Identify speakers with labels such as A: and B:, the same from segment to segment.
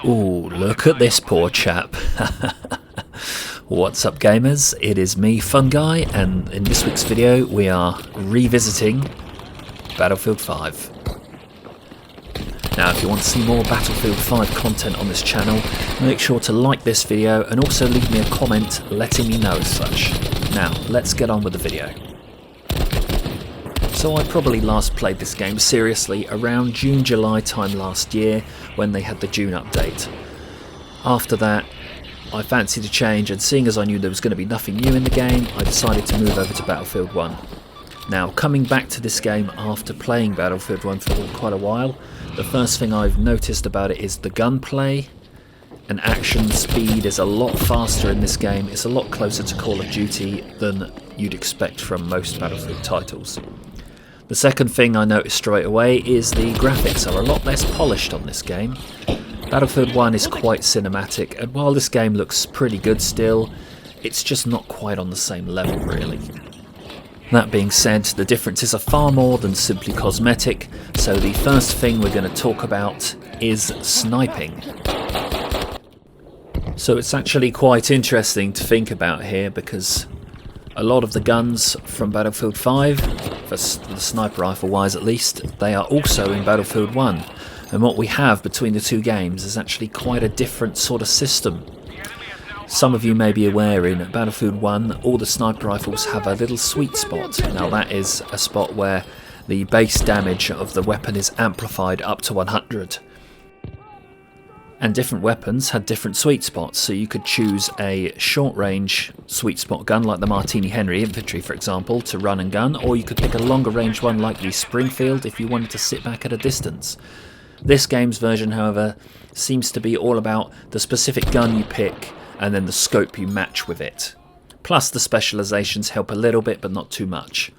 A: Ooh, look at this poor chap. What's up gamers, it is me, Fun Guy, and in this week's video we are revisiting Battlefield 5. Now if you want to see more Battlefield 5 content on this channel, make sure to like this video and also leave me a comment letting me know as such. Now let's get on with the video. So I probably last played this game seriously around June-July time last year when they had the June update. After that I fancied a change, and seeing as I knew there was going to be nothing new in the game, I decided to move over to Battlefield 1. Now coming back to this game after playing Battlefield 1 for quite a while, the first thing I've noticed about it is the gunplay and action speed is a lot faster in this game. It's a lot closer to Call of Duty than you'd expect from most Battlefield titles. The second thing I noticed straight away is the graphics are a lot less polished on this game. Battlefield 1 is quite cinematic, and while this game looks pretty good still, it's just not quite on the same level really. That being said, the differences are far more than simply cosmetic, so the first thing we're going to talk about is sniping. So it's actually quite interesting to think about here, because a lot of the guns from Battlefield 5, for the sniper rifle wise at least, they are also in Battlefield 1. And what we have between the two games is actually quite a different sort of system. Some of you may be aware in Battlefield 1 all the sniper rifles have a little sweet spot. Now that is a spot where the base damage of the weapon is amplified up to 100. And different weapons had different sweet spots, so you could choose a short range sweet spot gun like the Martini Henry Infantry for example to run and gun, or you could pick a longer range one like the Springfield if you wanted to sit back at a distance. This game's version, however, seems to be all about the specific gun you pick and then the scope you match with it. Plus the specializations help a little bit, but not too much.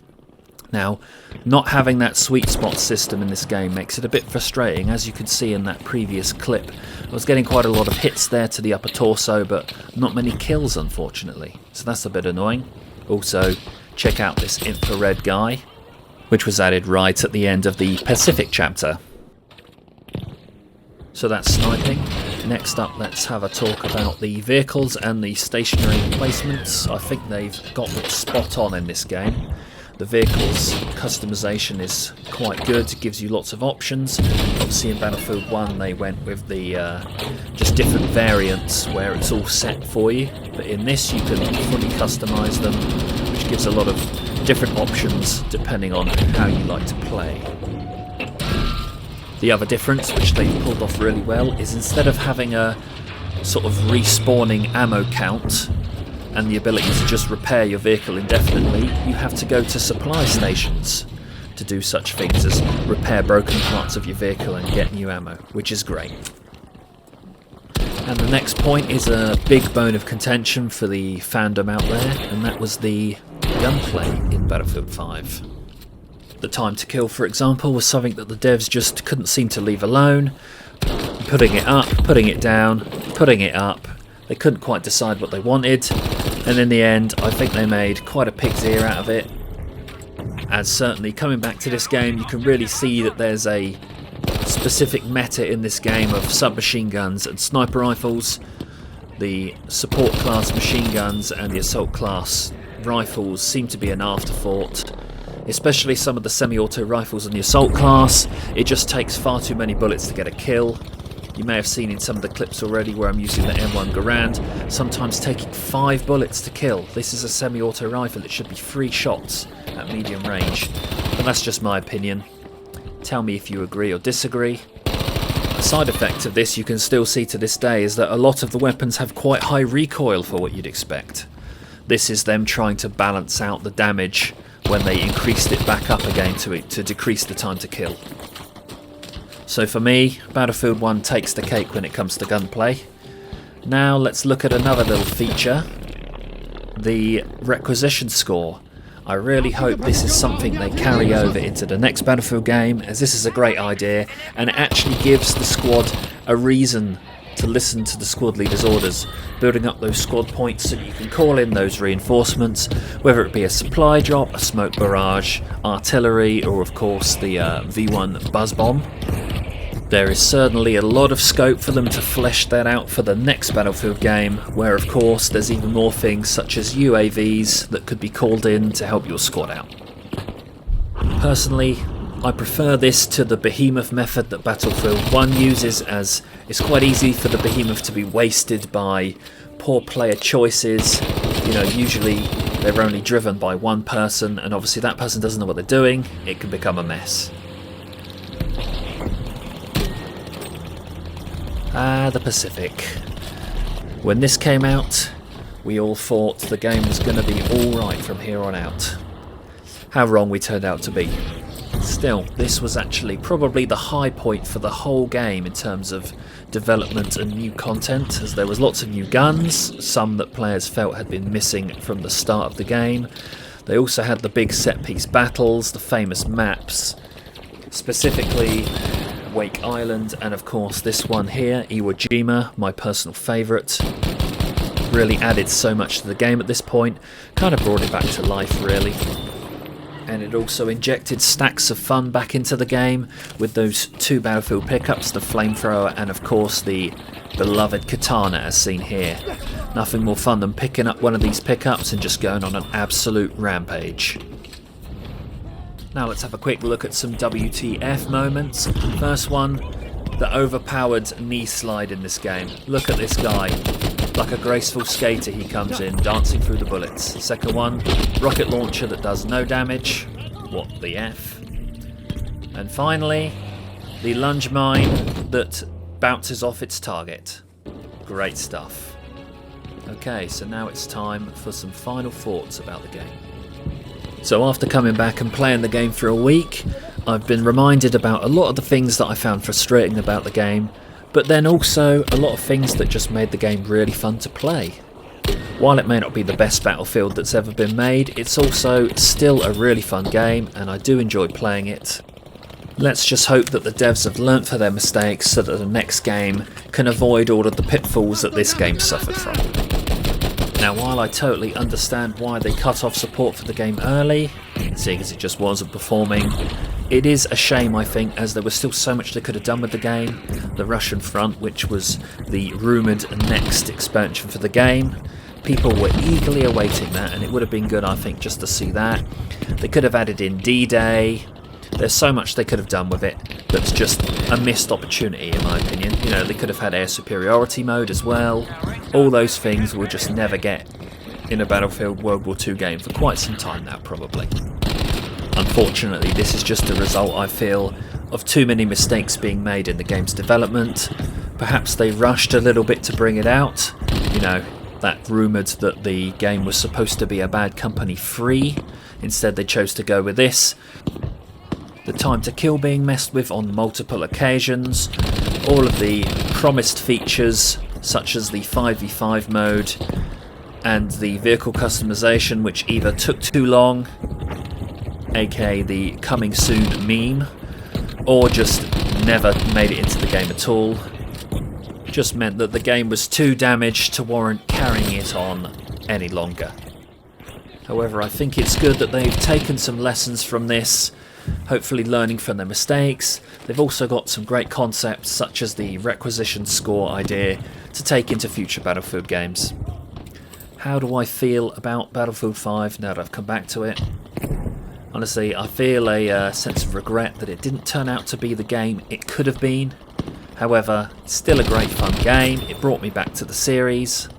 A: Now, not having that sweet spot system in this game makes it a bit frustrating. As you could see in that previous clip, I was getting quite a lot of hits there to the upper torso, but not many kills unfortunately. So that's a bit annoying. Also, check out this infrared guy, which was added right at the end of the Pacific chapter. So that's sniping. Next up, let's have a talk about the vehicles and the stationary placements. I think they've got it spot on in this game. The vehicles customization is quite good, it gives you lots of options. Obviously in Battlefield 1 they went with the just different variants where it's all set for you, but in this you can fully customize them, which gives a lot of different options depending on how you like to play. The other difference, which they pulled off really well, is instead of having a sort of respawning ammo count and the ability to just repair your vehicle indefinitely, you have to go to supply stations to do such things as repair broken parts of your vehicle and get new ammo, which is great. And the next point is a big bone of contention for the fandom out there, and that was the gunplay in Battlefield 5. The time to kill, for example, was something that the devs just couldn't seem to leave alone. Putting it up, putting it down, putting it up. They couldn't quite decide what they wanted, and in the end I think they made quite a pig's ear out of it. As certainly coming back to this game, you can really see that there's a specific meta in this game of submachine guns and sniper rifles. The support class machine guns and the assault class rifles seem to be an afterthought. Especially some of the semi-auto rifles in the assault class, it just takes far too many bullets to get a kill. You may have seen in some of the clips already where I'm using the M1 Garand, sometimes taking 5 bullets to kill. This is a semi-auto rifle, it should be 3 shots at medium range. But that's just my opinion. Tell me if you agree or disagree. A side effect of this you can still see to this day is that a lot of the weapons have quite high recoil for what you'd expect. This is them trying to balance out the damage when they increased it back up again to decrease the time to kill. So for me, Battlefield 1 takes the cake when it comes to gunplay. Now let's look at another little feature, the requisition score. I really hope this is something they carry over into the next Battlefield game, as this is a great idea and it actually gives the squad a reason to listen to the squad leader's orders, building up those squad points so that you can call in those reinforcements, whether it be a supply drop, a smoke barrage, artillery, or of course the V1 buzz bomb. There is certainly a lot of scope for them to flesh that out for the next Battlefield game, where of course there's even more things such as UAVs that could be called in to help your squad out. Personally, I prefer this to the behemoth method that Battlefield 1 uses, as it's quite easy for the behemoth to be wasted by poor player choices. You know, usually they're only driven by one person, and obviously that person doesn't know what they're doing. It can become a mess. The Pacific. When this came out, we all thought the game was going to be alright from here on out. How wrong we turned out to be. Still, this was actually probably the high point for the whole game in terms of development and new content, as there was lots of new guns, some that players felt had been missing from the start of the game. They also had the big set-piece battles, the famous maps, specifically Wake Island, and of course this one here, Iwo Jima, my personal favourite. Really added so much to the game at this point, kind of brought it back to life really. And it also injected stacks of fun back into the game with those two Battlefield pickups, the flamethrower and of course the beloved katana as seen here. Nothing more fun than picking up one of these pickups and just going on an absolute rampage. Now let's have a quick look at some WTF moments. First one, the overpowered knee slide in this game. Look at this guy. Like a graceful skater he comes in, dancing through the bullets. Second one, rocket launcher that does no damage. What the F? And finally, the lunge mine that bounces off its target. Great stuff. Okay, so now it's time for some final thoughts about the game. So after coming back and playing the game for a week, I've been reminded about a lot of the things that I found frustrating about the game, but then also a lot of things that just made the game really fun to play. While it may not be the best Battlefield that's ever been made, it's also still a really fun game and I do enjoy playing it. Let's just hope that the devs have learnt from their mistakes so that the next game can avoid all of the pitfalls that this game suffered from. Now, while I totally understand why they cut off support for the game early, seeing as it just wasn't performing, it is a shame, I think, as there was still so much they could have done with the game. The Russian front, which was the rumoured next expansion for the game, people were eagerly awaiting that, and it would have been good, I think, just to see that. They could have added in D-Day. There's so much they could have done with it that's just a missed opportunity, in my opinion. You know, they could have had air superiority mode as well. All those things we'll just never get in a Battlefield World War II game for quite some time now, probably. Unfortunately, this is just a result, I feel, of too many mistakes being made in the game's development. Perhaps they rushed a little bit to bring it out. You know, that rumoured that the game was supposed to be a Bad Company free. Instead, they chose to go with this. The time to kill being messed with on multiple occasions, all of the promised features such as the 5v5 mode and the vehicle customization, which either took too long, aka the coming soon meme, or just never made it into the game at all, just meant that the game was too damaged to warrant carrying it on any longer. However, I think it's good that they've taken some lessons from this, hopefully learning from their mistakes. They've also got some great concepts such as the requisition score idea to take into future Battlefield games. How do I feel about Battlefield 5 now that I've come back to it? Honestly, I feel a sense of regret that it didn't turn out to be the game it could have been. However, it's still a great fun game. It brought me back to the series.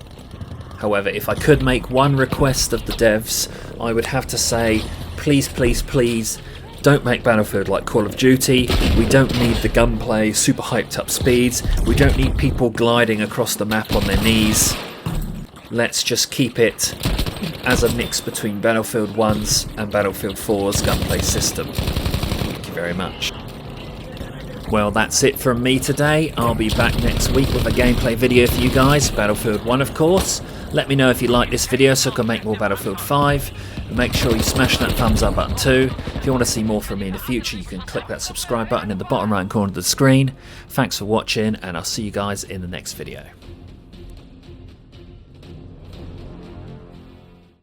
A: However, if I could make one request of the devs, I would have to say, please, please, please, don't make Battlefield like Call of Duty. We don't need the gunplay, super hyped up speeds. We don't need people gliding across the map on their knees. Let's just keep it as a mix between Battlefield 1's and Battlefield 4's gunplay system. Thank you very much. Well, that's it from me today. I'll be back next week with a gameplay video for you guys, Battlefield 1 of course. Let me know if you like this video so I can make more Battlefield 5. And make sure you smash that thumbs up button too. If you want to see more from me in the future, you can click that subscribe button in the bottom right corner of the screen. Thanks for watching, and I'll see you guys in the next video.